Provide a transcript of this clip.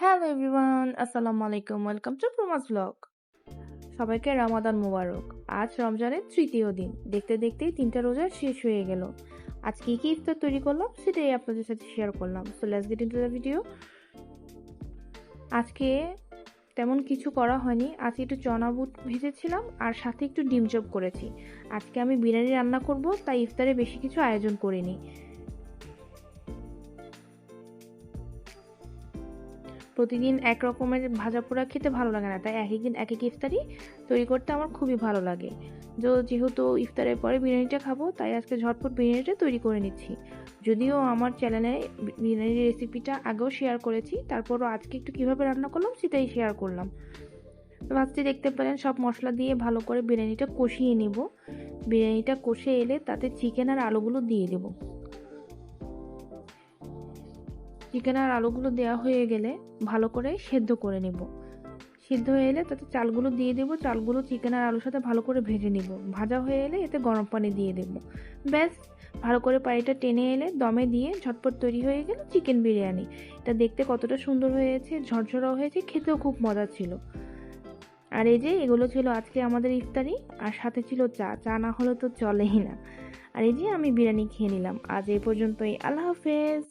Hello everyone, আসসালামু আলাইকুম। Welcome to Prama's blog. সবাইকে রমাদান মোবারক। আজ রমজানের তৃতীয় দিন। দেখতে দেখতেই 3টা রোজা শেষ হয়ে গেল। আজ কি কি ইফতার তৈরি করলাম সেটাই আপনাদের সাথে শেয়ার করলাম। So let's get into the video. আজকে তেমন কিছু করা হয়নি। আজকে একটু চনা বুট ভেজেছিলাম আর সাথে একটু ডিম চপ করেছি। আজকে আমি বিরিয়ানি রান্না করব, তাই ইফতারে বেশি কিছু আয়োজন করিনি। প্রতিদিন এক রকমের ভাজা পোড়া খেতে ভালো লাগে না, তাই এক একদিন এক এক ইফতারি তৈরি করতে আমার খুবই ভালো লাগে। যেহেতু ইফতারের পরে বিরিয়ানিটা খাবো, তাই আজকে ঝটপট বিরিয়ানিটা তৈরি করে নিচ্ছি। যদিও আমার চ্যানেলে বিরিয়ানির রেসিপিটা আগেও শেয়ার করেছি, তারপরও আজকে একটু কীভাবে রান্না করলাম সেটাই শেয়ার করলাম। তো ফার্স্টে দেখতে পেলেন সব মশলা দিয়ে ভালো করে বিরিয়ানিটা কষিয়ে নিব। বিরিয়ানিটা কষে এলে তাতে চিকেন আর আলুগুলো দিয়ে দেবো। চিকেন আর আলুগুলো দেওয়া হয়ে গেলে ভালো করে সেদ্ধ করে নেব। সিদ্ধ হয়ে এলে তাতে চালগুলো দিয়ে দেবো। চালগুলো চিকেন আর আলুর সাথে ভালো করে ভেজে নেব। ভাজা হয়ে এলে এতে গরম পানি দিয়ে দেবো। ব্যাস, ভালো করে পানিটা টেনে এলে দমে দিয়ে ঝটপট তৈরি হয়ে গেল চিকেন বিরিয়ানি। এটা দেখতে কতটা সুন্দর হয়েছে, ঝরঝরাও হয়েছে, খেতেও খুব মজা ছিল। আর এই যে এগুলো ছিল আজকে আমাদের ইফতারি, আর সাথে ছিল চা। চা না হলে তো চলেই না। আর এই যে আমি বিরিয়ানি খেয়ে নিলাম। আজ এই পর্যন্তই। আল্লাহ হাফেজ।